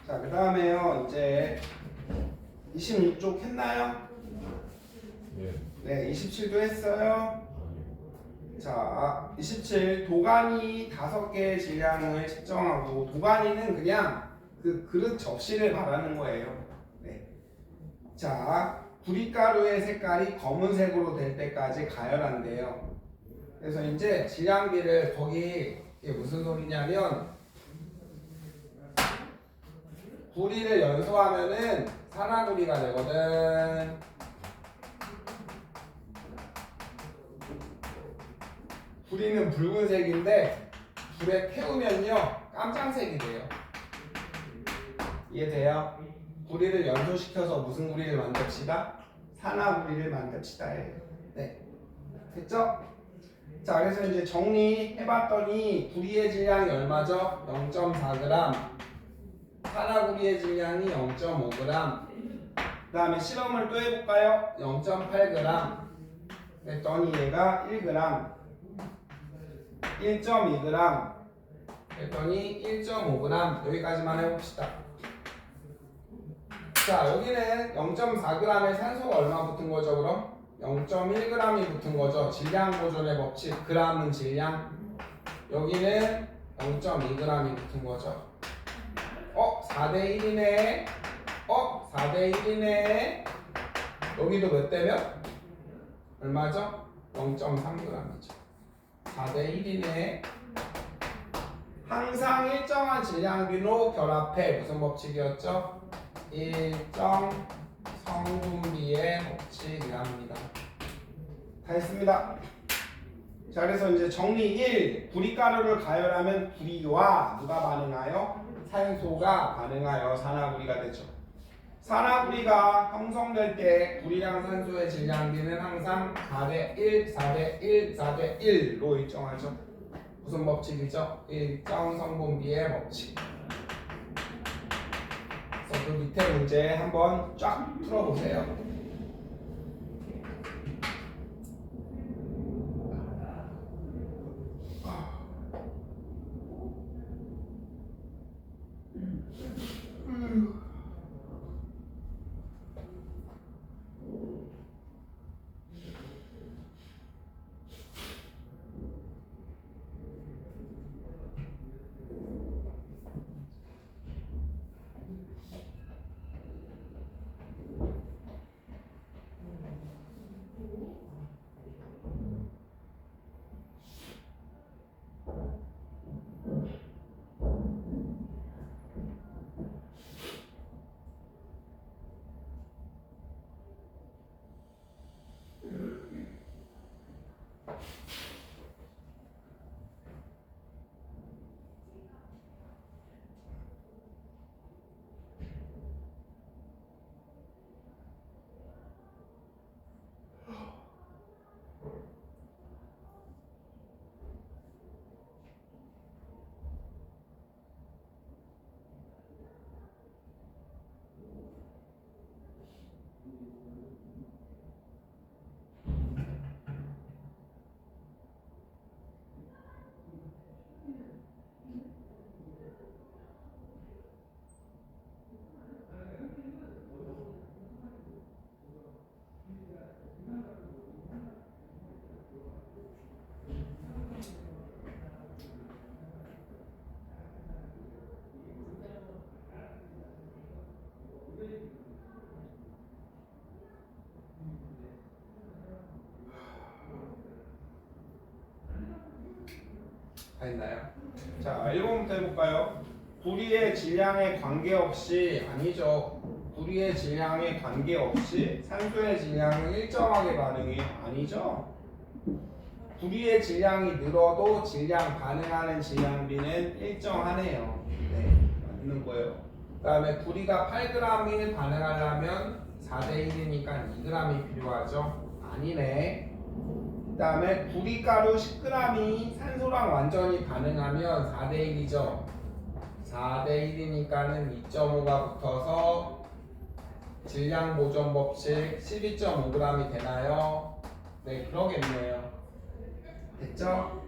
자, 그 다음에요. 이제 26쪽 했나요? 예. 네, 27도 했어요. 자, 27. 도가니 5개의 질량을 측정하고, 도가니는 그냥 그 그릇 접시를 말하는 거예요. 네. 자, 구리가루의 색깔이 검은색으로 될 때까지 가열한대요. 그래서 이제 질량비를 거기 이게 무슨 소리냐면, 구리를 연소하면은 산화구리가 되거든. 구리는 붉은색인데 불에 태우면요 깜장색이 돼요. 이해돼요? 구리를 연소시켜서 무슨 구리를 만듭시다? 산화구리를 만듭시다 해요. 네, 됐죠? 자, 그래서 이제 정리해봤더니 구리의 질량이 얼마죠? 0.4g. 산화구리의 질량이 0.5g. 그 다음에 실험을 또 해볼까요? 0.8g. 그랬더니 얘가 1g. 1.2g. 그랬더니 1.5g. 여기까지만 해봅시다. 자, 여기는 0.4g의 산소가 얼마 붙은 거죠, 그럼? 0.1g이 붙은 거죠. 질량 보존의 법칙. g은 질량. 여기는 0.2g이 붙은 거죠. 4대 1이네. 4대 1이네. 여기도 몇 대 몇? 얼마죠? 0.3g이죠. 4대 1이네. 항상 일정한 질량비로 결합해. 무슨 법칙이었죠? 일정 성분비의 법칙이랍니다. 다 했습니다. 자, 그래서 이제 정리 1. 구리가루를 가열하면 구리와 누가 반응하여? 산소가 반응하여 산화구리가 되죠. 산화구리가 형성될 때 구리랑 산소의 질량비는 항상 4대 1, 4대 1, 4대 1로 일정하죠. 무슨 법칙이죠? 일정 성분비의 법칙. 그래서 그 밑에 문제 한번 쫙 풀어보세요. 다 했나요? 자, 1번부터 해볼까요? 구리의 질량에 관계없이, 아니죠. 구리의 질량에 관계없이 산소의 질량은 일정하게 반응해요. 아니죠. 구리의 질량이 늘어도 질량 반응하는 질량비는 일정하네요. 네, 맞는 거예요. 그 다음에 구리가 8g이 반응하려면 4대 1이니까 2g이 필요하죠. 아니네. 그 다음에 구리가루 10g이 산소랑 완전히 반응하면 4대 1이죠. 4대 1이니까는 2.5가 붙어서 질량 보존 법칙 12.5g이 되나요? 네, 그러겠네요. 됐죠?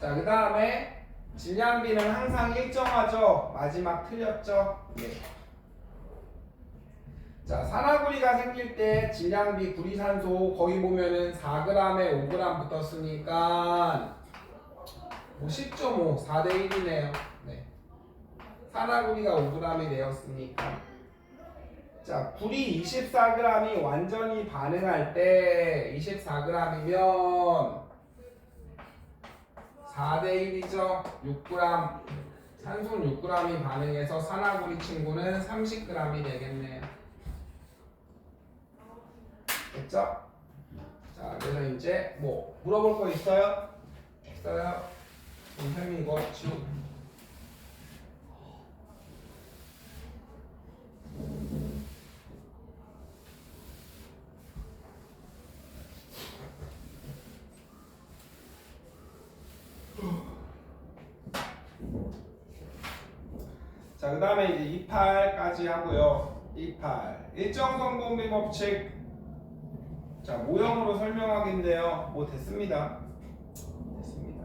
자, 그 다음에 질량비는 항상 일정하죠. 마지막 틀렸죠. 예. 자, 산화구리가 생길 때 질량비 구리산소 거기 보면은 4g에 5g 붙었으니까 10.5 4대 1이네요. 네. 산화구리가 5g이 되었으니까. 자, 구리 24g이 완전히 반응할 때 24g이면 4대 1이죠. 6g. 산소는 6g이 반응해서 산화구리 친구는 30g이 되겠네요. 됐죠? 자, 그래서 이제 뭐 물어볼 거 있어요? 없어요? 선생님 이거 지우. 자, 그 다음에 이제 28까지 하고요. 28 일정성분비 법칙. 자, 모형으로 설명하기인데요. 뭐 됐습니다. 됐습니다.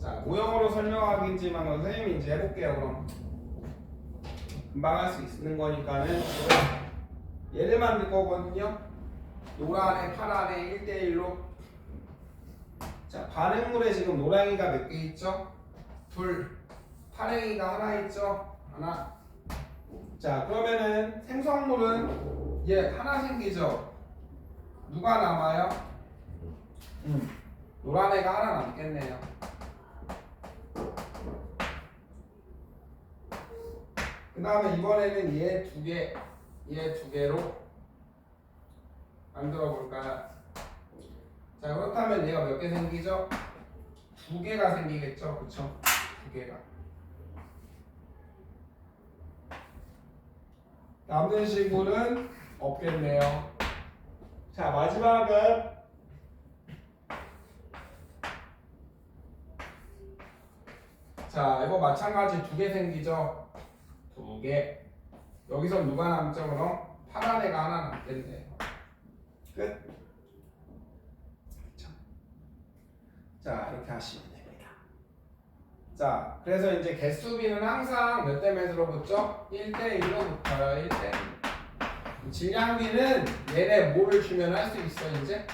자, 모형으로 설명하기지만 선생님이 이제 해볼게요. 그럼 금방 할 수 있는 거니까는 얘를 만들 거거든요. 노란에 파란에 1대1로. 자, 반응물에 지금 노랑이가 몇 개 있죠? 둘. 파랭이가 하나 있죠? 하나. 자, 그러면은 생성물은 얘 하나 생기죠? 누가 남아요? 노란 애가 하나 남겠네요. 그 다음에 이번에는 얘 두 개, 얘 두 개로 만들어 볼까요? 자, 그렇다면 얘가 몇 개 생기죠? 두 개가 생기겠죠? 그쵸? 두 개가. 남는 식물은 없겠네요. 자, 마지막은 자, 이거 마찬가지 두 개 생기죠? 두 개. 여기서 누가 남죠? 그럼 파란 애가 하나 남겠네요. 끝. 자, 이렇게 하시면 됩니다. 자, 그래서 이제 개수비는 항상 몇 대 몇으로 붙죠? 1대1로 붙어요. 1대1. 질량비는 얘네 뭐를 주면 할 수 있어, 이제?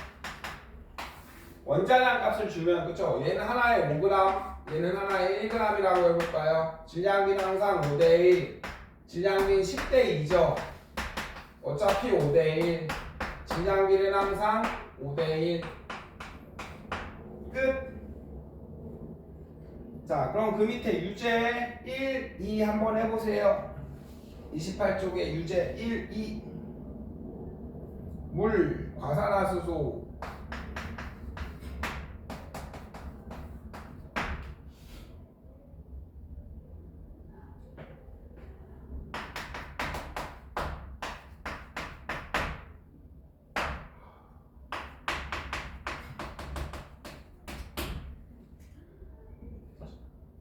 원자량 값을 주면, 그쵸? 얘는 하나에 5g, 얘는 하나에 1g이라고 해볼까요? 질량비는 항상 5대1, 질량비는 10대2죠? 어차피 5대1, 질량비는 항상 5대1. 끝. 자, 그럼 그 밑에 유제 1, 2 한번 해보세요. 28쪽에 유제 1, 2. 물, 과산화수소.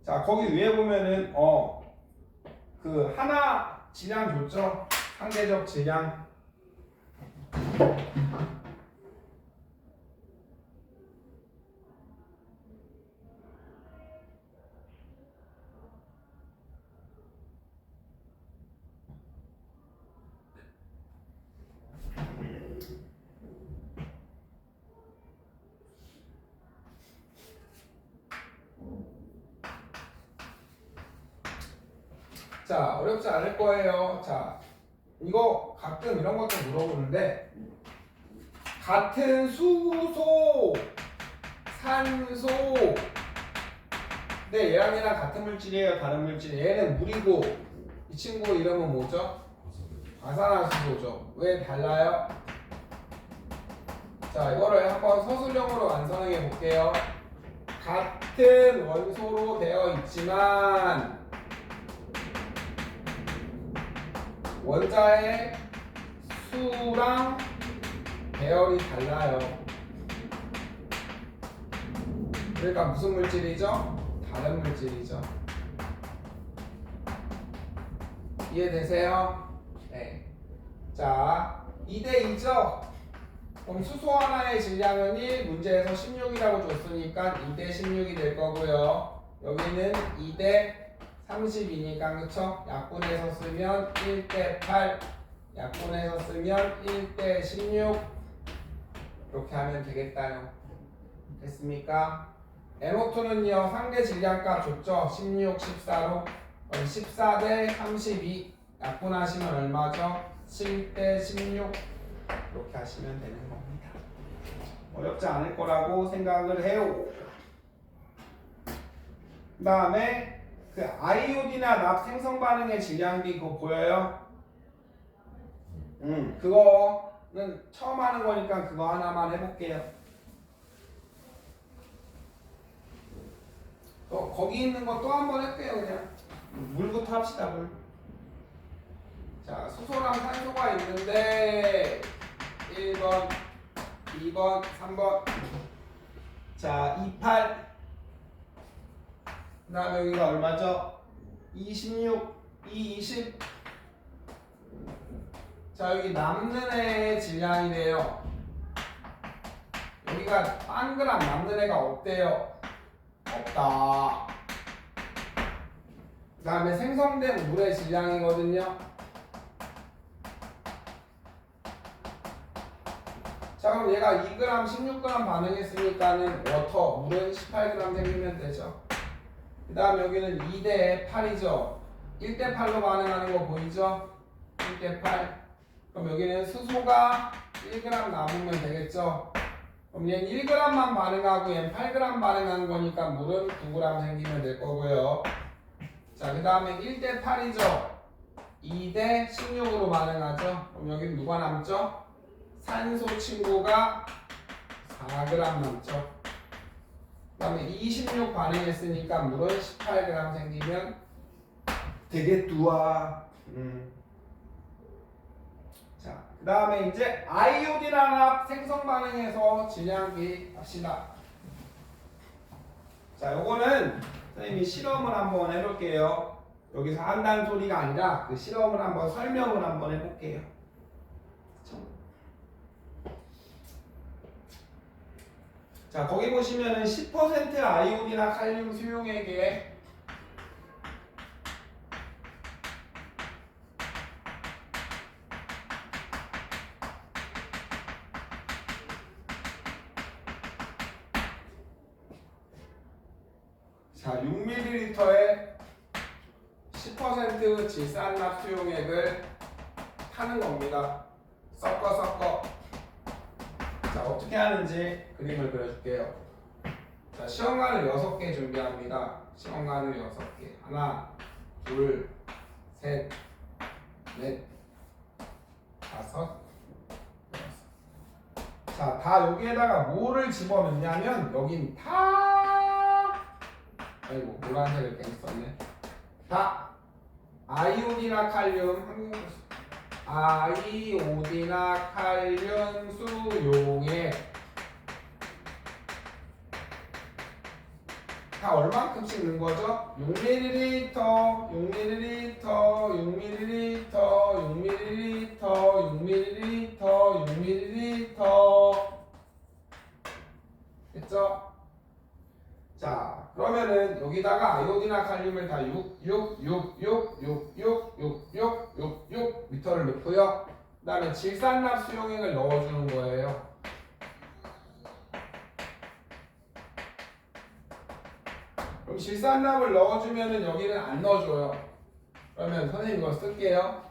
자, 거기 위에 보면은 그 하나 질량 줬죠? 상대적 질량. 자, 어렵지 않을 거예요. 자, 이거 가끔 이런 것도 물어보는데, 같은 수소, 산소. 네, 얘랑 얘랑 같은 물질이에요, 다른 물질. 얘는 물이고, 이 친구 이름은 뭐죠? 과산화수소죠. 왜 달라요? 자, 이거를 한번 서술형으로 완성해 볼게요. 같은 원소로 되어 있지만 원자의 수랑 배열이 달라요. 그러니까 무슨 물질이죠? 다른 물질이죠. 이해되세요? 네. 자, 2대2죠? 그럼 수소 하나의 질량은 1, 문제에서 16이라고 줬으니까 2대 16이 될 거고요. 여기는 2대 32니까 그쵸? 약분해서 쓰면 1대 8, 약분해서 쓰면 1대 16 이렇게 하면 되겠다요. 됐습니까? NO2는요 상대 질량값 줬죠? 16, 14로 14대 32 약분하시면 얼마죠? 7대 16 이렇게 하시면 되는 겁니다. 어렵지 않을 거라고 생각을 해요. 그 다음에 그 아이오디나 납 생성 반응의 질량비 그거 보여요? 그거는 처음 하는 거니까 그거 하나만 해볼게요. 거기 있는 거 또 한 번 할게요. 그냥 물부터 합시다. 물. 자, 수소랑 산소가 있는데 1번, 2번, 3번. 자, 28. 그 다음에 여기가 얼마죠? 26, 20. 자, 여기 남는 애의 질량이래요. 여기가 1g 남는 애가 없대요. 없다. 그 다음에 생성된 물의 질량이거든요. 자, 그럼 얘가 2g, 16g 반응했으니까는 워터, 물은 18g 생기면 되죠. 그 다음 여기는 2대 8이죠. 1대 8로 반응하는 거 보이죠? 1대 8. 그럼 여기는 수소가 1g 남으면 되겠죠. 그럼 얘는 1g만 반응하고 얘는 8g 반응하는 거니까 물은 9g 생기면 될 거고요. 자, 그 다음에 1대 8이죠. 2대 16으로 반응하죠. 그럼 여기는 누가 남죠? 산소 친구가 4g 남죠. 그 다음에 26 반응했으니까 물은 18g 생기면 되겠두아. 자, 그 다음에 이제 아이오딘화합 생성 반응에서 질량비 합시다. 자, 요거는 선생님이 실험을 한번 해볼게요. 여기서 한다는 소리가 아니라 그 실험을 한번 설명을 한번 해볼게요. 자, 거기 보시면은 10% 아이오딘화 칼륨 수용액에 자, 6ml에 10% 질산납 수용액을 타는 겁니다. 섞어. 자, 어떻게 하는지 그림을 그려줄게요. 자, 시험관을 6개 준비합니다. 시험관을 6개. 하나, 둘, 셋, 넷, 다섯, 여섯. 자, 다 여기에다가 뭐를 집어넣냐면 여긴 다 아이고 노란색을 괜히 썼네. 다 아이오딘화 칼륨 아이오딘화 칼륨 수용액 다 얼만큼씩 넣은 거죠? 6ml, 6ml, 6ml, 6ml, 6ml, 6ml 됐죠? 자, 그러면은 여기다가 아이오딘화 칼륨을 다 6 미터를 넣고요. 그 다음에 질산납 수용액을 넣어주는 거예요. 그럼 질산납을 넣어주면은 여기는 안 넣어줘요. 그러면 선생님 이거 쓸게요.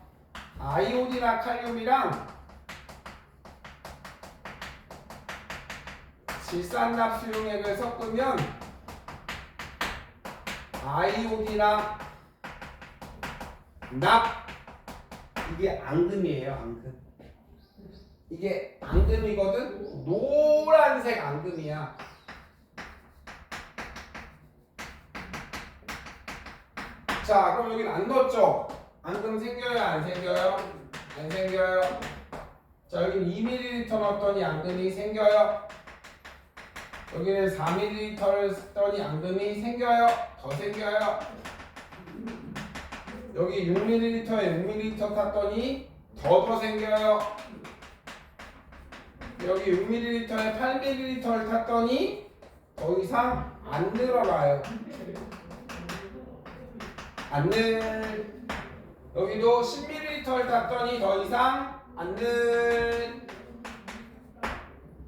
아이오딘화 칼륨이랑 질산납 수용액을 섞으면 아이오딘화 납 이게 앙금이에요. 앙금. 이게 앙금이거든. 노란색 앙금이야. 자, 그럼 여기는 안 넣었죠? 앙금 생겨요? 안 생겨요? 안 생겨요. 자, 여기는 2ml 넣었더니 앙금이 생겨요. 여기는 4ml를 쓰더니 앙금이 생겨요. 더 생겨요. 여기 6ml에 6ml 탔더니 더 생겨요. 여기 6ml에 8ml를 탔더니 더 이상 안 늘어나요. 안 여기도 10ml를 탔더니 더 이상 안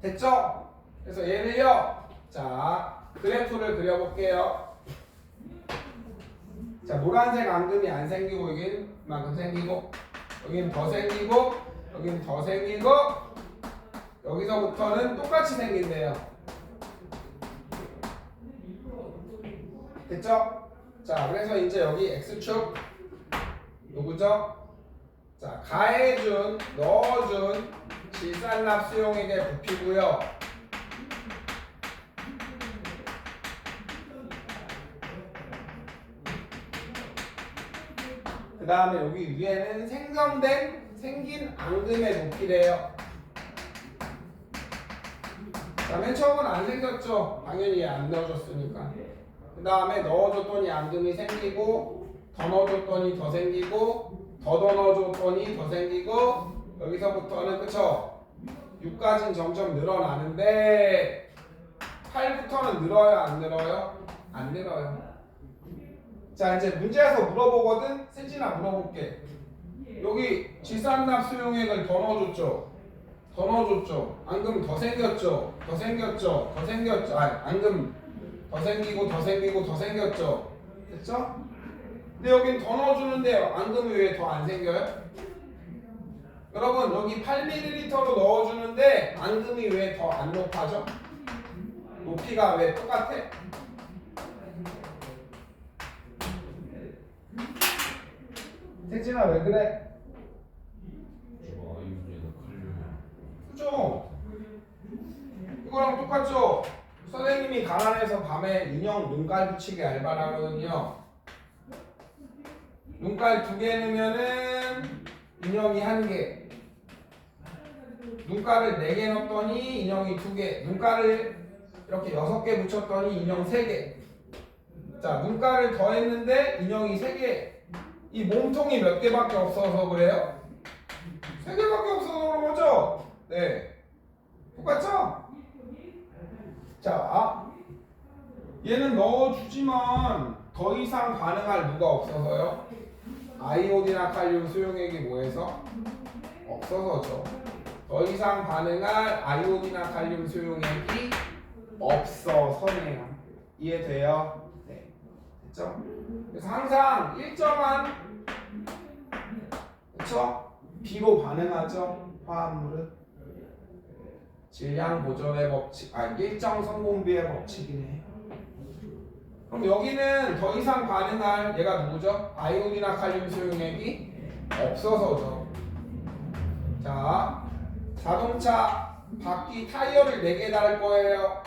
됐죠? 그래서 얘를요, 자 그래프를 그려볼게요. 자 노란색 앙금이 안 생기고 여긴 이만큼 생기고 여기는 더 생기고 여기는 더 생기고 여기서부터는 똑같이 생긴대요. 됐죠? 자 그래서 이제 여기 X축 누구죠? 자 가해준 넣어준 질산납 수용액의 부피고요. 그 다음에 여기 위에는 생긴 앙금의 높이래요. 자, 맨 처음은 안 생겼죠. 당연히 안 넣어줬으니까. 그 다음에 넣어줬더니 앙금이 생기고 더 넣어줬더니 더 생기고 더 넣어줬더니 더 생기고 여기서부터는 그쵸? 6까지는 점점 늘어나는데 8부터는 늘어요? 안 늘어요? 안 늘어요. 자 이제 문제에서 물어보거든. 세진아 물어볼게. 여기 질산납 수용액을 더 넣어줬죠. 더 넣어줬죠. 앙금 더 생겼죠. 더 생겼죠. 더 생겼죠. 아니 앙금 더 생기고 더 생기고 더 생겼죠. 됐죠? 근데 여긴 더 넣어주는데요. 앙금이 왜 더 안 생겨요? 여러분 여기 8ml로 넣어주는데 앙금이 왜 더 안 높아져? 높이가 왜 똑같아? 세진아 왜 그래? 그죠? 이거랑 똑같죠? 선생님이 가난해서 밤에 인형 눈깔 붙이기 알바를 하거든요. 눈깔 2개 넣으면은 인형이 1개. 눈깔을 4개 넣었더니 인형이 2개. 눈깔을 이렇게 6개 붙였더니 인형 3개. 자, 눈깔을 더했는데 인형이 3개. 이 몸통이 몇 개밖에 없어서 그래요? 3개밖에 없어서 그런 거죠? 네. 똑같죠? 자, 얘는 넣어주지만 더 이상 반응할 누가 없어서요? 아이오딘이나 칼륨 수용액이 뭐해서? 없어서죠. 더 이상 반응할 아이오딘이나 칼륨 수용액이 없어서네요. 이해돼요? 네. 됐죠? 그래서 항상 일정한 그쵸? 비로 반응하죠. 화합물은 질량 보존의 법칙, 일정 성분비의 법칙이네. 그럼 여기는 더 이상 반응할 얘가 누구죠? 아이오딘이나 칼륨 수용액이 없어서죠. 자, 자동차 바퀴 타이어를 4개 달 거예요.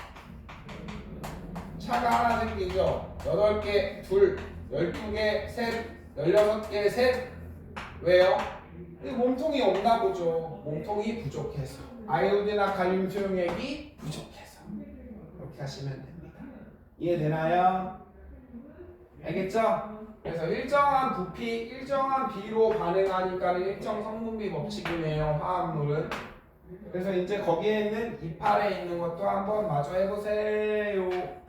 차가 하나 생기죠. 8개, 둘, 12개, 셋, 16개, 셋. 왜요? 몸통이 없나 보죠. 몸통이 부족해서. 아이오딘이나 칼륨 수용액이 부족해서. 이렇게 하시면 됩니다. 이해되나요? 알겠죠? 그래서 일정한 부피, 일정한 비로 반응하니까 일정 성분비 법칙이네요. 화합물은. 그래서 이제 거기에 있는 이팔에 있는 것도 한번 마저 해보세요.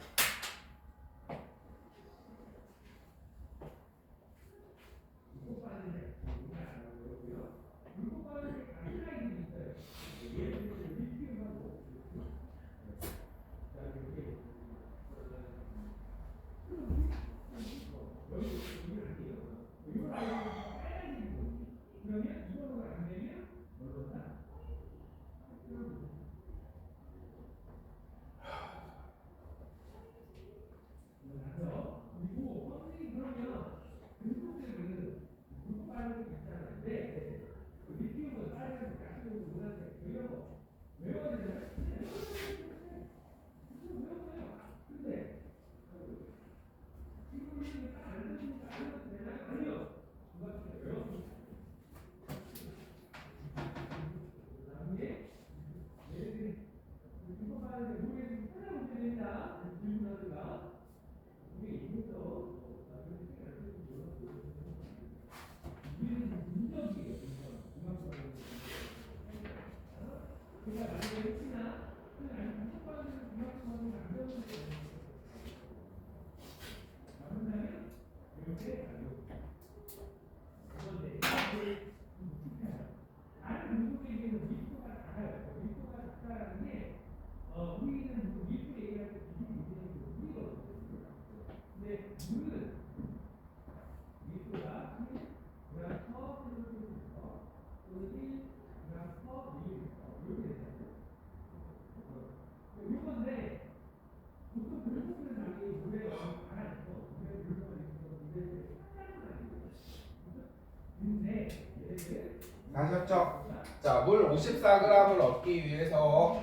아셨죠? 자, 물 54g을 얻기 위해서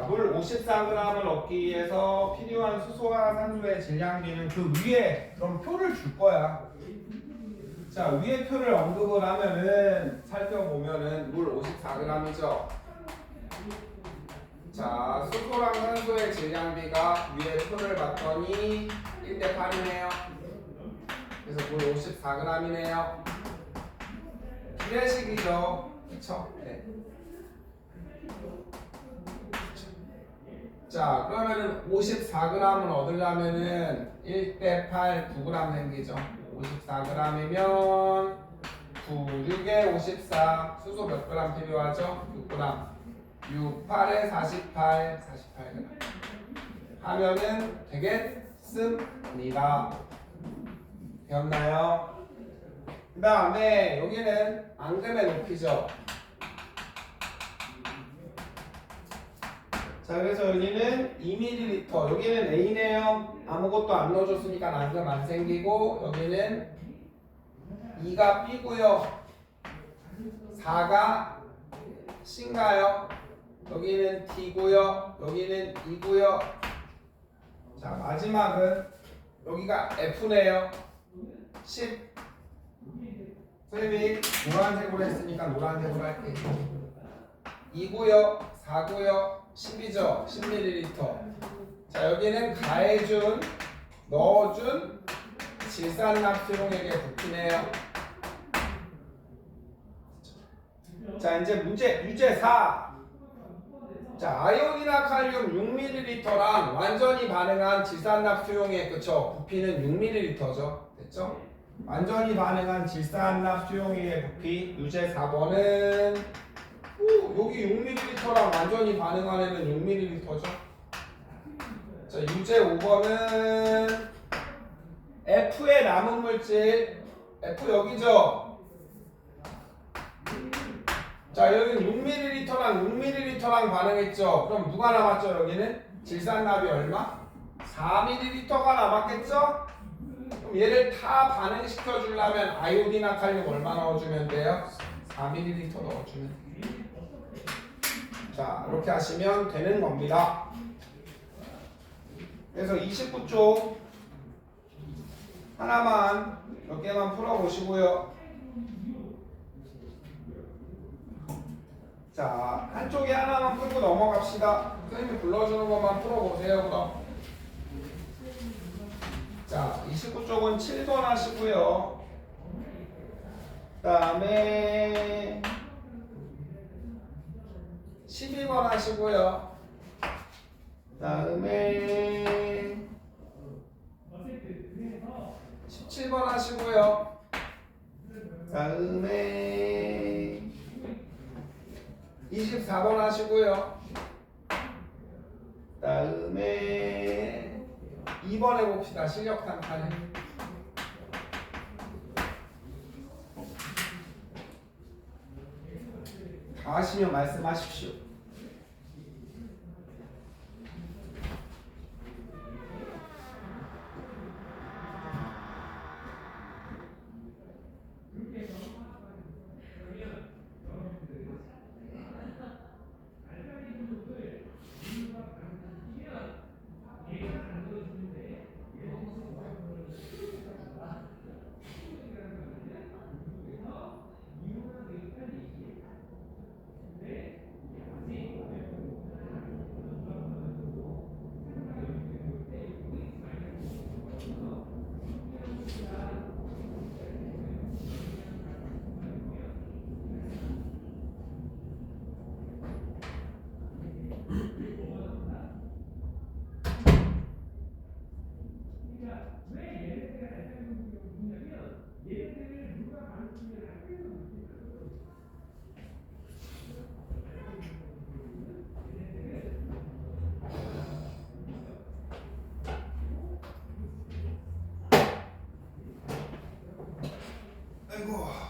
물 54g을 얻기 위해서 필요한 수소와 산소의 질량비는 그 위에 그럼 표를 줄 거야. 자, 위에 표를 언급을 하면은 살펴보면은 물 54g이죠. 자, 수소랑 산소의 질량비가 위에 표를 봤더니 1대 8이네요. 그래서 물 54g이네요. 비례식이죠. 그쵸? 네. 자, 그러면은 54g을 얻으려면은 1대 8, 9g 생기죠. 54g이면 9, 6에 54, 수소 몇 g 필요하죠? 6g. 6, 8에 48, 48g. 하면은 되겠습니다. 되었나요? 그 다음에 여기는 앙금의 높이죠. 자, 그래서 여기는 2ml, 여기는 A네요. 아무것도 안 넣어줬으니까 앙금 안 생기고, 여기는 2가 B고요. 4가 C인가요? 여기는 D고요. 여기는 E고요. 자, 마지막은 여기가 F네요. 10. 선생님이 노란색으로 했으니까 노란색으로 할게요. 2고요, 4고요, 10이죠. 10ml. 자, 여기는 가해준, 넣어준 질산납수용액의 부피네요. 자, 이제 유제 4. 자, 아연이나 칼륨 6ml랑 완전히 반응한 질산납수용액, 그쵸? 부피는 6ml죠. 됐죠? 완전히 반응한 질산납수용액의 부피, 유제 4번은 여기 6ml랑 완전히 반응한 애는 6ml죠. 자, 유제 5번은 F의 남은 물질, F 여기죠. 자, 여기는 6ml랑 6ml랑 반응했죠. 그럼 누가 남았죠? 여기는 질산납이 얼마? 4ml가 남았겠죠? 그럼 얘를 다 반응시켜 주려면 아이오딘이나 칼륨 얼마 넣어주면 돼요? 4ml 넣어주면 돼요. 자, 이렇게 하시면 되는 겁니다. 그래서 29쪽 하나만 몇 개만 풀어보시고요. 자, 한쪽에 하나만 풀고 넘어갑시다. 선생님이 불러주는 것만 풀어보세요, 그럼. 자, 29쪽은 7번 하시고요. 그 다음에 12번 하시고요. 그 다음에 17번 하시고요. 그 다음에 24번 하시고요. 그 다음에 2번 해봅시다. 실력 단판에. 다 하시면 말씀하십시오. 아이고.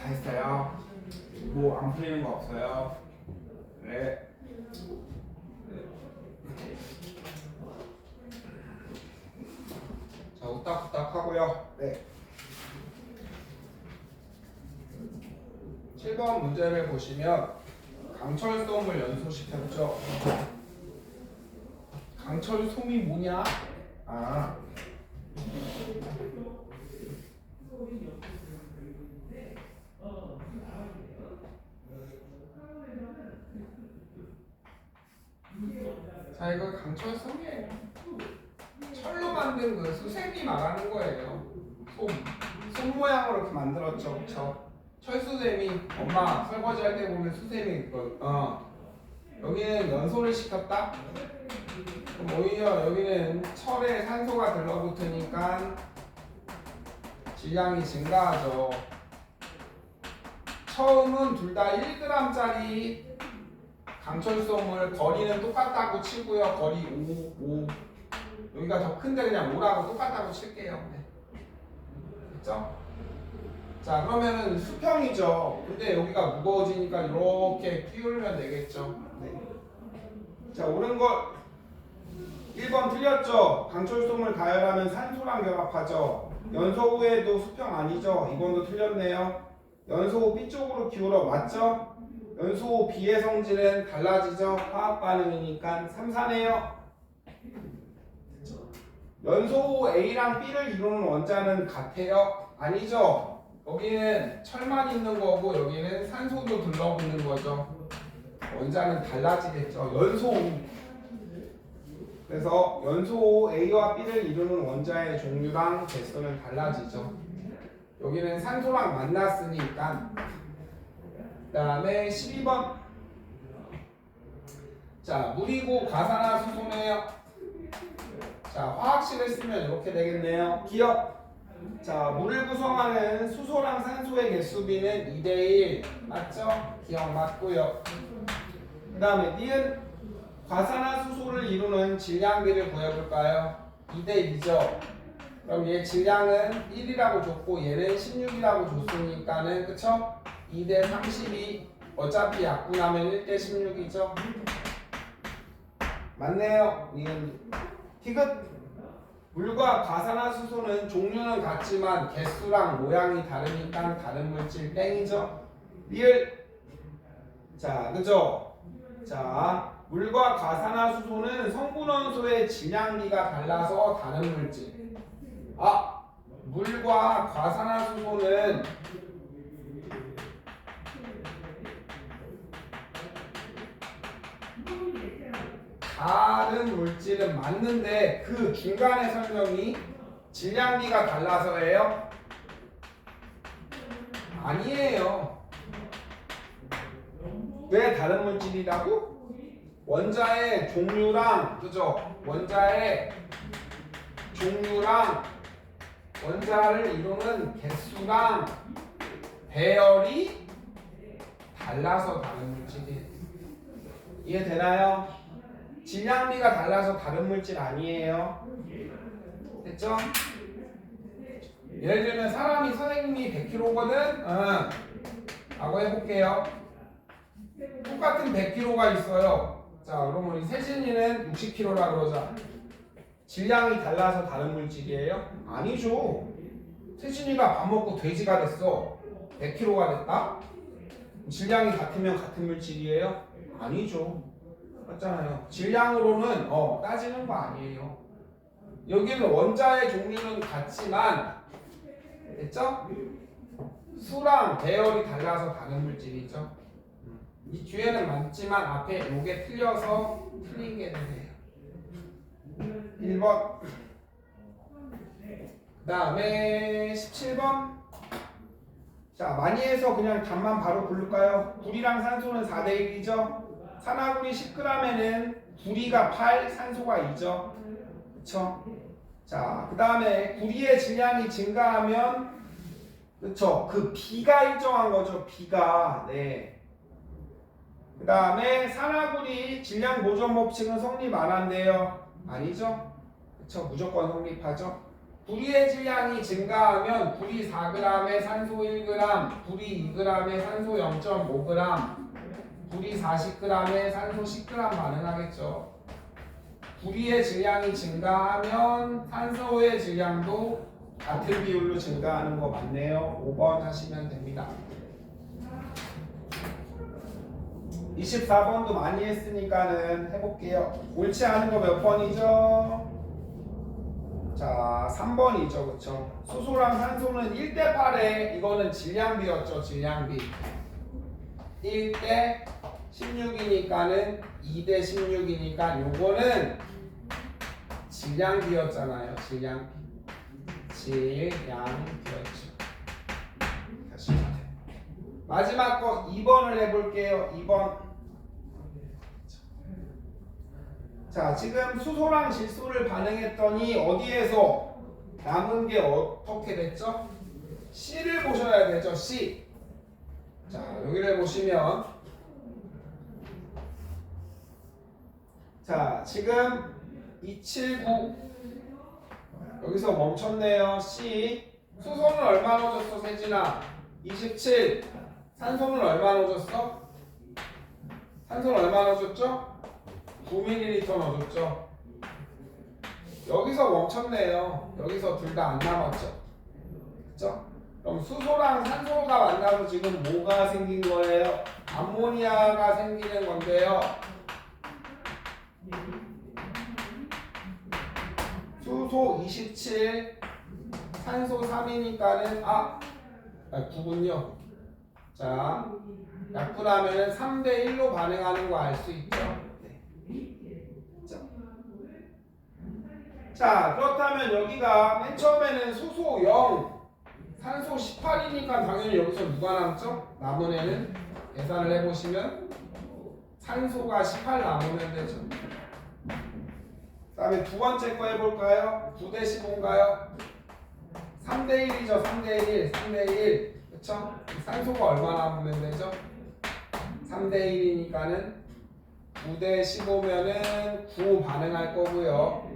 다 했어요. 뭐 안 풀리는 거 없어요. 네. 자, 우딱우딱 하고요. 네. 7번 문제를 보시면 강철솜을 연소시켰죠. 강철솜이 뭐냐? 아, 자, 이거 강철솜이에요. 철로 만든 그 수세미 말하는 거예요. 솜 모양으로 이렇게 만들었죠, 그쵸? 철수세미. 엄마 설거지 할 때 보면 수세미 여기는 연소를 시켰다. 그럼 오히려 여기는 철에 산소가 들러붙으니까 질량이 증가하죠. 처음은 둘 다 1g짜리 강철솜을 거리는 똑같다고 치고요. 거리 5. 여기가 더 큰데 그냥 5라고 똑같다고 칠게요. 네. 됐죠? 자, 그러면은 수평이죠. 근데 여기가 무거워지니까 이렇게 끼우면 되겠죠. 네. 자, 옳은 것 1번 틀렸죠. 강철솜을 가열하면 산소랑 결합하죠. 연소 후에도 수평 아니죠. 2번도 틀렸네요. 연소 후 B쪽으로 기울어 맞죠? 연소 후 B의 성질은 달라지죠. 화학 반응이니까 3, 4네요. 연소 후 A랑 B를 이루는 원자는 같아요? 아니죠. 여기는 철만 있는 거고 여기는 산소도 들러붙는 거죠. 원자는 달라지겠죠. 연소 후. 그래서 연소 후 A와 B를 이루는 원자의 종류랑 개수는 달라지죠. 여기는 산소랑 만났으니까. 그 다음에 12번. 자, 물이고 과산화수소네요. 자, 화학식을 쓰면 이렇게 되겠네요. 기억. 자, 물을 구성하는 수소랑 산소의 개수비는 2대1 맞죠? 기억 맞고요. 그 다음에 니은 과산화수소를 이루는 질량비를 구해볼까요? 2대2죠. 그럼 얘 질량은 1이라고 줬고 얘는 16이라고 줬으니까는 그쵸? 2대32 어차피 약분하면 1대16이죠. 맞네요. 니은 티귿. 물과 과산화수소는 종류는 같지만 개수랑 모양이 다르니까 다른 물질 땡이죠. 리을. 자, 그죠? 자, 물과 과산화수소는 성분원소의 질량비가 달라서 다른 물질. 아, 물과 과산화수소는 다른 물질은 맞는데 그 중간에 설명이 질량비가 달라서예요? 아니에요. 왜 다른 물질이라고? 원자의 종류랑 그죠? 원자의 종류랑 원자를 이루는 개수랑 배열이 달라서 다른 물질이에요. 이해되나요? 질량비가 달라서 다른 물질 아니에요. 됐죠? 예를 들면 사람이 선생님이 100kg거든? 라고 해볼게요. 똑같은 100kg가 있어요. 자, 그럼 우리 세진이는 60kg라 그러자. 질량이 달라서 다른 물질이에요? 아니죠. 세진이가 밥 먹고 돼지가 됐어. 100kg가 됐다? 질량이 같으면 같은 물질이에요? 아니죠. 맞잖아요. 질량으로는 따지는 거 아니에요. 여기는 원자의 종류는 같지만 됐죠? 수랑 배열이 달라서 다른 물질이죠. 이 뒤에는 맞지만 앞에 요게 틀려서 틀린 게 되네요. 1번. 그 다음에 17번. 자, 많이 해서 그냥 답만 바로 고를까요? 불이랑 산소는 4대1이죠. 산화구리 10g에는 구리가 8, 산소가 2죠. 그쵸? 자, 그 다음에 구리의 질량이 증가하면 그쵸? 그 B가 일정한 거죠. B가. 네. 그 다음에 산화구리 질량 보존 법칙은 성립 안 한대요. 아니죠? 그쵸? 무조건 성립하죠. 구리의 질량이 증가하면 구리 4g에 산소 1g, 구리 2g에 산소 0.5g, 구리 40g에 산소 10g 반응하겠죠. 구리의 질량이 증가하면 산소의 질량도 같은 비율로 증가하는 거 맞네요. 5번 하시면 됩니다. 24번도 많이 했으니까는 해볼게요. 옳지 않은 거 몇 번이죠? 자, 3번이죠. 그쵸? 수소랑 산소는 1대 8에 이거는 질량비였죠. 질량비. 1대 16이니까는 2대 16이니까 요거는 질량비였잖아요. 질량비. 질량비였죠. 다시 마지막 거 2번을 해볼게요. 2번. 자, 지금 수소랑 질소를 반응했더니 어디에서 남은 게 어떻게 됐죠? C를 보셔야 되죠. C. 자, 여기를 보시면 자, 지금 279 여기서 멈췄네요. C. 수소는 얼마 넣어줬어, 세진아? 27. 산소는 얼마 넣어줬어? 산소는 얼마 넣어줬죠? 9ml 넣어줬죠? 여기서 멈췄네요. 여기서 둘 다 안 남았죠? 그쵸? 그럼 수소랑 산소가 만나서 지금 뭐가 생긴 거예요? 암모니아가 생기는 건데요. 수소 27, 산소 3이니까는 9군요. 자, 약분하면 3대 1로 반응하는 거 알 수 있죠? 자, 그렇다면 여기가 맨 처음에는 수소 0, 산소 18이니까 당연히 여기서 누가 남죠? 남은 애는 계산을 해보시면 산소가 18 남으면 되죠. 그 다음에 두 번째 거 해볼까요? 9대 15인가요? 3대 1이죠. 3대 1, 3대 1. 그쵸? 산소가 얼마 남으면 되죠? 3대 1이니까는 9대 15면은 9 반응할 거고요.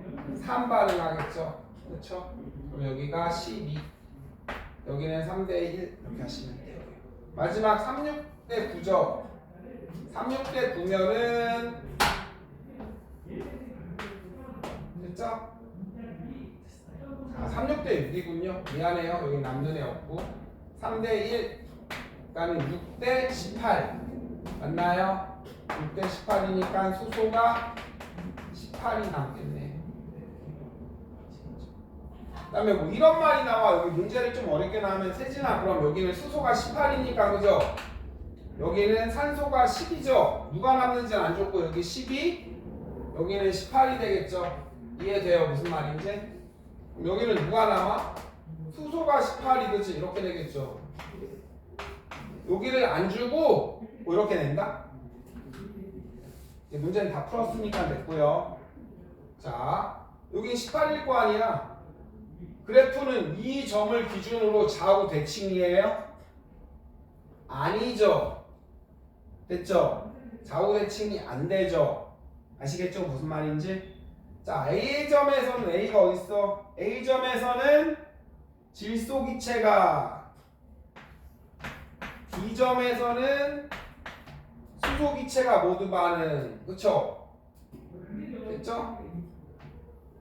3 반응하겠죠? 그쵸? 그럼 여기가 12. 여기는 3대 1 이렇게 하시면 돼요. 마지막 36대 9죠? 36대 9면은 됐죠? 36대 6이군요. 미안해요. 여기 남는 애 없고 3대 1 그러니까 6대 18 맞나요? 6대 18이니까 수소가 18이 남겠네. 그 다음에 뭐 이런 말이 나와. 여기 문제를 좀 어렵게 나오면 세진아 그럼 여기는 수소가 18이니까 그죠? 여기는 산소가 10이죠? 누가 남는지는 안 줬고 여기 12 여기는 18이 되겠죠? 이해돼요? 무슨 말인지? 그럼 여기는 누가 남아? 수소가 18이 그치? 이렇게 되겠죠? 여기를 안 주고 뭐 이렇게 낸다? 문제는 다 풀었으니까 됐고요. 자, 여긴 18일 거 아니야. 그래프는 이 점을 기준으로 좌우 대칭이에요? 아니죠. 됐죠? 좌우 대칭이 안 되죠. 아시겠죠? 무슨 말인지? 자, A점에서는 A가 어딨어? A점에서는 질소기체가 B점에서는 수소기체가 모두 반응. 그쵸? 됐죠?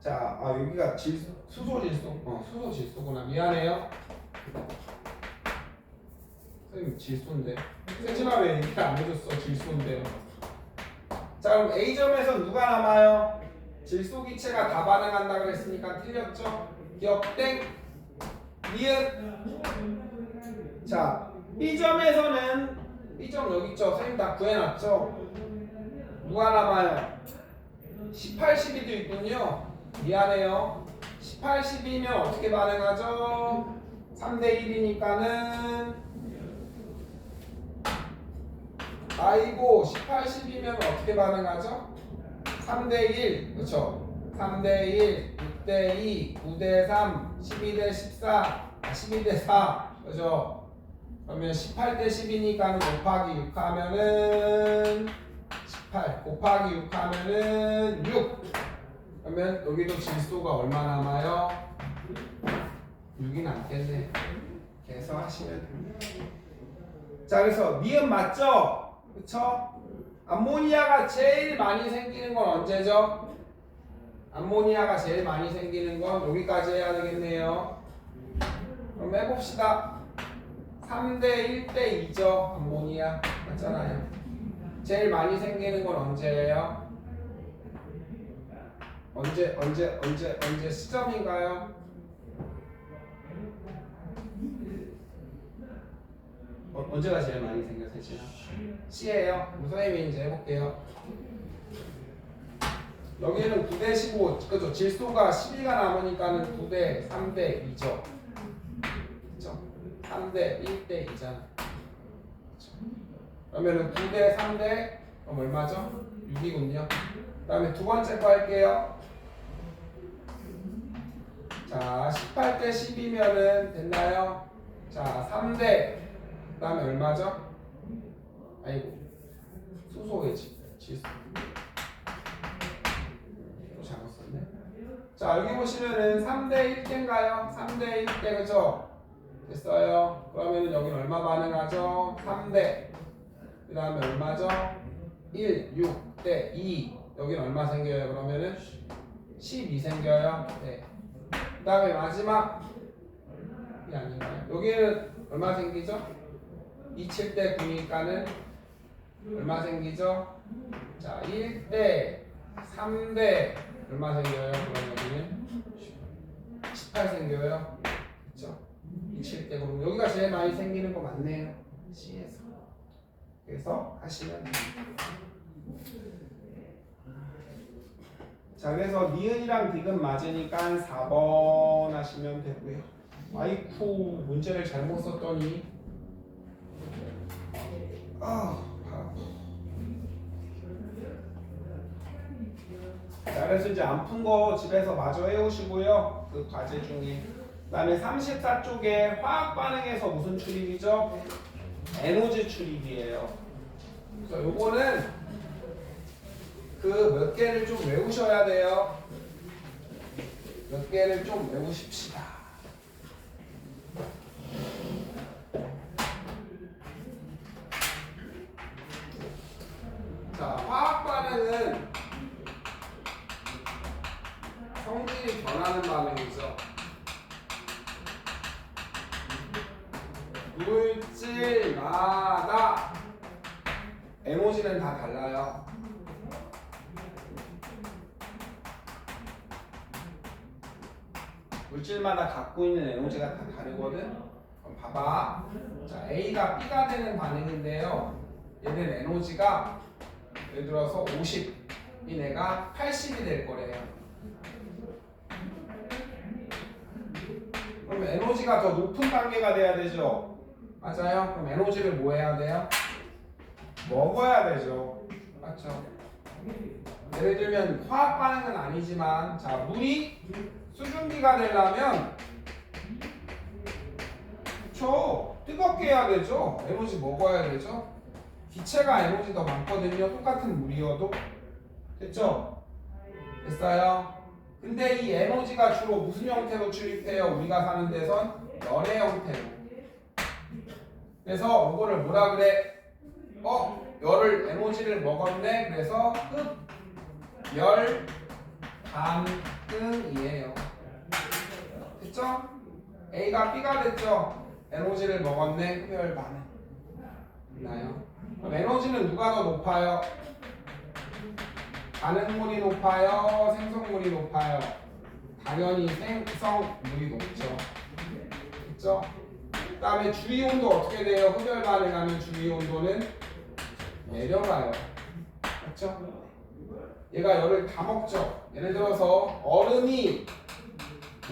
자, 여기가 수소 질소. 수소 질소구나. 미안해요. 선생님 질소인데. 세진아 왜 이렇게 안 해줬어? 질소인데요. 자, 그럼 A점에서 누가 남아요? 질소기체가 다 반응한다 그랬으니까 틀렸죠? 기억 땡. 니은. 자, B점에서는 B점 여기 있죠? 선생님 다 구해놨죠? 누가 남아요? 18, 12도 있군요. 미안해요. 18, 12면 어떻게 반응하죠? 3대 1이니까는 아이고 18, 12면 어떻게 반응하죠? 3대 1 그렇죠? 3대 1, 6대 2, 9대 3, 12대 14, 12대 4 그렇죠? 그러면 18대 10이니까 곱하기 6 하면은 18 곱하기 6 하면은 6 그러면 여기도 질소가 얼마 남아요? 6이 남겠네. 그래서 하시면 됩니다. 자, 그래서 니은 맞죠? 그쵸? 암모니아가 제일 많이 생기는 건 언제죠? 암모니아가 제일 많이 생기는 건 여기까지 해야 되겠네요. 그럼 해봅시다. 3대 1대 2죠. 암모니아 맞잖아요. 제일 많이 생기는 건 언제예요? 언제 시점인가요? 언제가 제일 많이 생겼어요? C예요. 선생님이 이제 해볼게요. 여기는 9대 15, 그죠? 질소가 12가 남으니까는 9대 3대 2죠. 그죠? 3대 1대 2잖아. 그러면은 9대 3대 그럼 얼마죠? 6이군요. 그 다음에 두 번째 거 할게요. 자, 18대 10이면은 됐나요? 자, 3대 그 다음에 얼마죠? 아이고, 수소겠지. 질소. 또 잘못 썼네. 자, 여기 보시면은 3대 1대인가요? 3대 1대, 그죠? 됐어요. 그러면은 여기는 얼마 반응하죠? 3대. 그 다음에 얼마죠? 1, 6대 2. 여기는 얼마 생겨요? 그러면은 12 생겨요. 네. 그 다음에 마지막 이 아닌가요? 여기는 얼마 생기죠? 2, 7대 9니까는 얼마 생기죠? 자, 1대 3대 얼마 생겨요? 그럼 여기는 18 생겨요. 그렇죠? 2, 7대 그럼 여기가 제일 많이 생기는 거 맞네요. C에서. 그래서 하시면 됩니다. 자, 그래서 니은이랑 디귿 맞으니까 4번 하시면 되고요. 아이쿠, 문제를 잘못 썼더니 자, 그래서 이제 안 푼 거 집에서 마저 해오시고요. 그 과제 중에. 그 다음에 34쪽에 화학 반응에서 무슨 출입이죠? 에너지 출입이에요. 그래서 요거는 그 몇 개를 좀 외우셔야 돼요. 몇 개를 좀 외우십시다. 자, 화학 반응은 성질이 변하는 반응이죠. 물질마다 에너지는 다 달라요. 물질마다 갖고 있는 에너지가 다 다르거든. 그럼 봐봐. 자, A가 B가 되는 반응인데요. 얘는 에너지가 예를 들어서 50, 이 애가 80이 될 거래요. 그럼 에너지가 더 높은 단계가 돼야 되죠. 맞아요? 그럼 에너지를 뭐 해야 돼요? 먹어야 되죠. 맞죠? 예를 들면 화학 반응은 아니지만 자, 물이 수증기가 되려면 그쵸? 뜨겁게 해야 되죠. 에너지 먹어야 되죠. 기체가 에너지 더 많거든요. 똑같은 물이어도. 됐죠? 됐어요? 근데 이 에너지가 주로 무슨 형태로 출입해요? 우리가 사는 데선 열의 형태로. 그래서 이거를 뭐라 그래? 열을 에너지를 먹었네. 그래서 흡열 반응이에요. 됐죠? A가 B가 됐죠? 에너지를 먹었네. 흡열 반응. 있나요? 그럼 에너지는 누가 더 높아요? 반응물이 높아요? 생성물이 높아요? 당연히 생성물이 높죠. 됐죠? 그 다음에 주위 온도 어떻게 돼요? 흡열 반응하면 주위 온도는 내려가요. 맞죠? 얘가 열을 다 먹죠. 예를 들어서 얼음이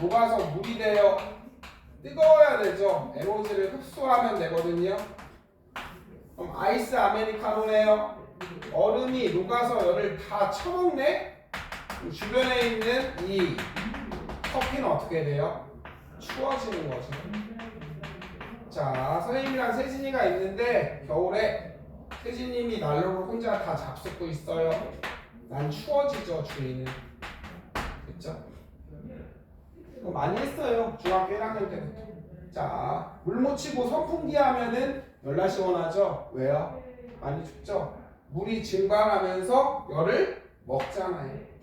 녹아서 물이 돼요. 뜨거워야 되죠. 에너지를 흡수하면 되거든요. 그럼 아이스 아메리카노네요. 얼음이 녹아서 열을 다 쳐먹네? 주변에 있는 이 커피는 어떻게 돼요? 추워지는 거죠. 자, 선생님이랑 세진이가 있는데 겨울에 세진님이 난로를 혼자 다 잡숫고 있어요. 난 추워지죠, 주인은. 그쵸? 이거 많이 했어요. 중학교 1학년 때부터. 자, 물 묻히고 선풍기 하면은 열나 시원하죠? 왜요? 많이 춥죠? 물이 증발하면서 열을 먹잖아요.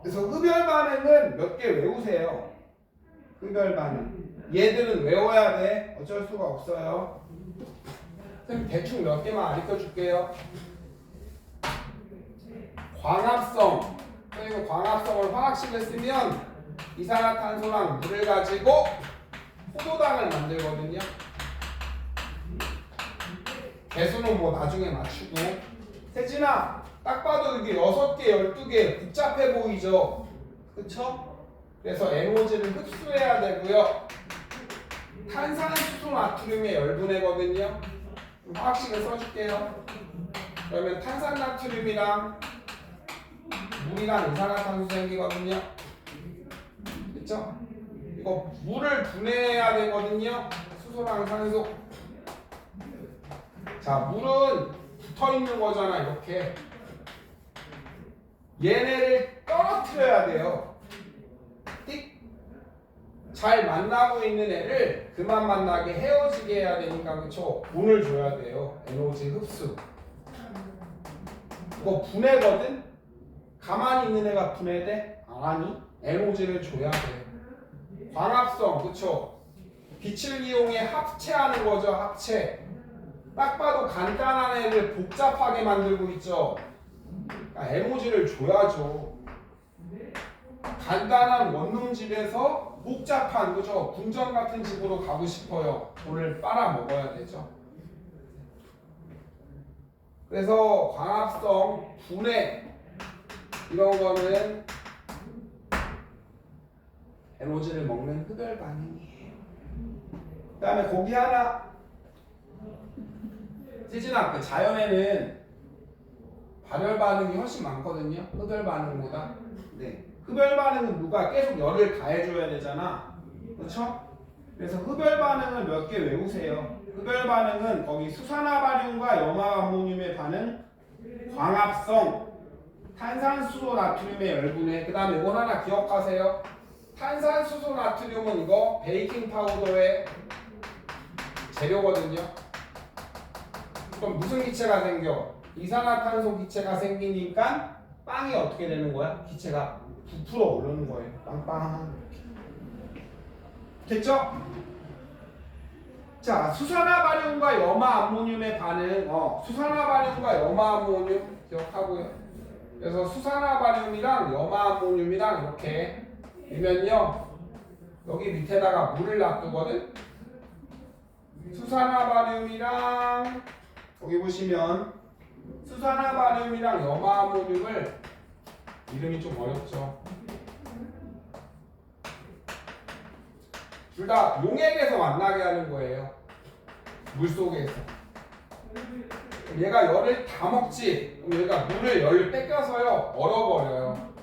그래서 흡열 반응은 몇 개 외우세요. 흡열 반응. 얘들은 외워야 돼. 어쩔 수가 없어요. 선생님 대충 몇 개만 가르쳐 줄게요. 광합성. 그리고 광합성을 화학식을 쓰면 이산화탄소랑 물을 가지고 포도당을 만들거든요. 개수는 뭐 나중에 맞추고. 세진아, 딱 봐도 이게 6개, 12개 복잡해 보이죠? 그쵸? 그래서 에너지를 흡수해야 되고요. 탄산수소 나트륨의 열분해거든요. 화학식을 써줄게요. 그러면 탄산나트륨이랑 물이랑 이산화탄소 생기거든요. 그쵸? 이거 물을 분해해야 되거든요. 수소랑 산소. 자, 물은 붙어있는 거잖아. 이렇게 얘네를 떨어뜨려야 돼요. 띡. 잘 만나고 있는 애를 그만 만나게 헤어지게 해야 되니까, 그쵸? 돈을 줘야 돼요. 에너지 흡수. 이거 분해거든? 가만히 있는 애가 분해돼? 아니, 에너지를 줘야 돼. 광합성, 그쵸? 빛을 이용해 합체하는 거죠. 합체. 딱 봐도 간단한 애를 복잡하게 만들고 있죠. 그러니까 에너지를 줘야죠. 간단한 원룸집에서 복잡한, 그죠? 궁전 같은 집으로 가고 싶어요. 돈을 빨아먹어야 되죠. 그래서 광합성, 분해 이런 거는 에너지를 먹는 흡열 반응이에요. 그 다음에 고기 하나. 세진아, 그 자연에는 발열 반응이 훨씬 많거든요. 흡열 반응보다. 네. 흡열 반응은 누가 계속 열을 가해줘야 되잖아. 그렇죠? 그래서 흡열 반응을 몇 개 외우세요. 흡열 반응은 거기 수산화바륨과 염화암모늄의 반응, 광합성, 탄산수소 나트륨의 열분해. 그 다음에 이건 하나 기억하세요. 탄산수소 나트륨은 이거 베이킹 파우더의 재료거든요. 그럼 무슨 기체가 생겨? 이산화탄소 기체가 생기니까 빵이 어떻게 되는 거야? 기체가 부풀어 오르는 거예요. 빵빵. 됐죠? 자, 수산화바륨과 염화암모늄의 반응. 수산화바륨과 염화암모늄 기억하고요. 그래서 수산화바륨이랑 염화암모늄이랑 이렇게 이면요, 여기 밑에다가 물을 놔두거든. 수산화바륨이랑 여기 보시면 수산화바륨이랑 염화암모늄을, 이름이 좀 어렵죠. 둘 다 용액에서 만나게 하는 거예요. 물속에서. 얘가 열을 다 먹지. 그럼 얘가 물을 열을 뺏겨서요, 얼어버려요.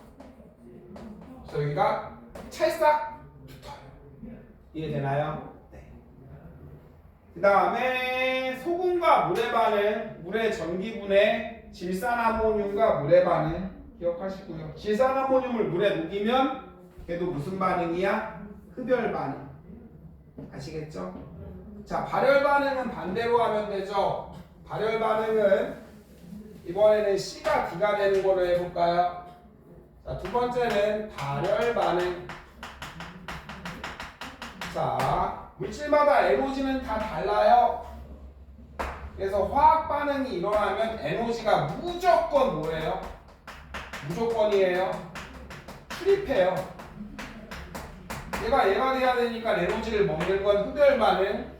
그래서 여기가 찰싹 붙어요. 이해되나요? 네. 그 다음에 소금과 물의 반응, 물의 전기분해, 질산아모늄과 물의 반응 기억하시고요. 질산아모늄을 물에 녹이면 걔도 무슨 반응이야? 흡열 반응. 아시겠죠? 자, 발열 반응은 반대로 하면 되죠. 발열 반응은 이번에는 C가 D가 되는 거로 해볼까요? 자, 두 번째는 발열 반응. 자, 물질마다 에너지는 다 달라요. 그래서 화학 반응이 일어나면 에너지가 무조건 뭐예요? 무조건이에요. 출입해요. 얘가 돼야 되니까 에너지를 먹는 건 흡열 반응.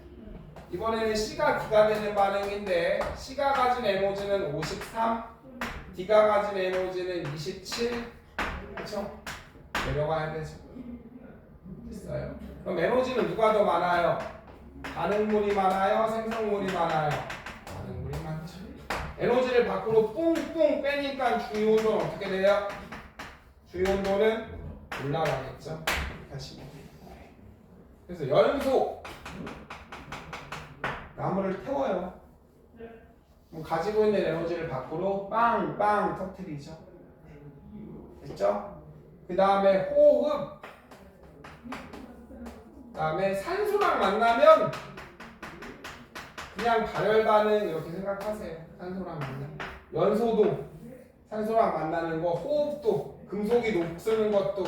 이번에는 C가 D가 되는 반응인데 C가 가진 에너지는 53, D가 가진 에너지는 27. 그렇죠? 내려가야 되죠. 됐어요. 그럼 에너지는 누가 더 많아요? 반응물이 많아요? 생성물이 많아요? 반응물이 많죠. 에너지를 밖으로 뿡뿡 빼니까 주위온도는 어떻게 돼요? 주위온도는 올라가겠죠. 다시. 그래서 연소 나무를 태워요. 그럼 가지고 있는 에너지를 밖으로 빵빵 터뜨리죠. 됐죠? 그 다음에 호흡, 그 다음에 산소랑 만나면 그냥 발열 반응 이렇게 생각하세요. 산소랑 만나면 연소도, 산소랑 만나는 거, 호흡도, 금속이 녹쓰는 것도,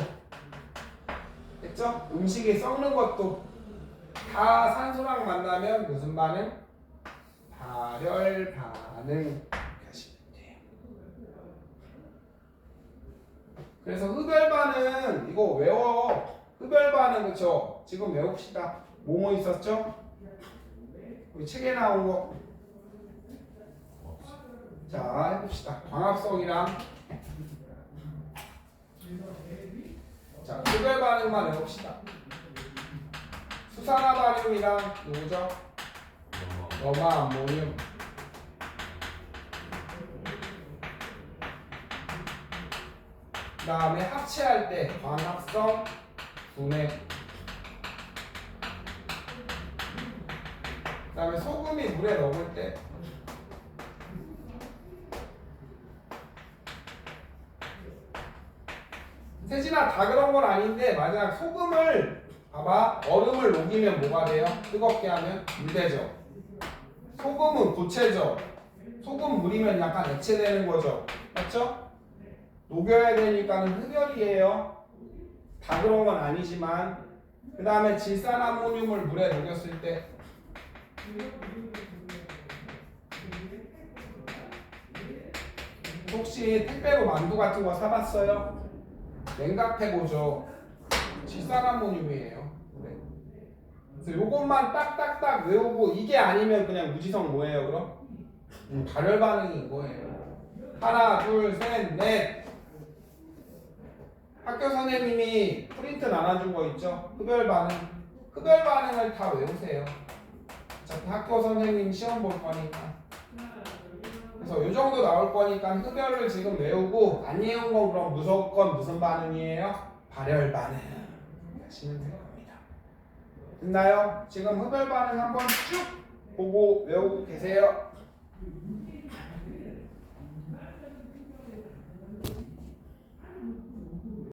됐죠? 음식이 썩는 것도 다 산소랑 만나면 무슨 반응? 발열 반응 하시면 돼요. 그래서 흡열 반응 이거 외워. 흡열 반응 그쵸? 지금 외웁시다. 뭐뭐 있었죠? 우리 책에 나온 거. 자 해봅시다. 광합성이랑 자 흡열 반응만 해봅시다. 수산화바륨이랑 누구죠? 염화 암모늄. 그 다음에 합체할 때 광합성 분해. 그 다음에 소금이 물에 녹을 때 세진아 다 그런 건 아닌데 만약 소금을 봐봐 얼음을 녹이면 뭐가 돼요? 뜨겁게 하면 물되죠. 소금은 고체죠. 소금 물이면 약간 액체되는 거죠. 맞죠? 녹여야 되니까는 흡열이에요. 다 그런 건 아니지만 그 다음에 질산암모늄을 물에 녹였을 때 혹시 택배로 만두 같은 거 사봤어요? 냉각해보죠. 질산암모늄이에요. 네. 그래서 요것만 딱딱딱 외우고 이게 아니면 그냥 무지성 뭐예요 그럼? 발열 반응인 거예요. 하나 둘 셋 넷. 학교 선생님이 프린트 나눠준 거 있죠? 흡열 반응. 흡열 반응을 다 외우세요. 어차피 학교 선생님 시험 볼 거니까. 그래서 요 정도 나올 거니까 흡열을 지금 외우고 안 외운 건 그럼 무조건 무슨 반응이에요? 발열 반응 하시면 될 겁니다. 됐나요? 지금 흡열 반응 한번 쭉 보고 외우고 계세요.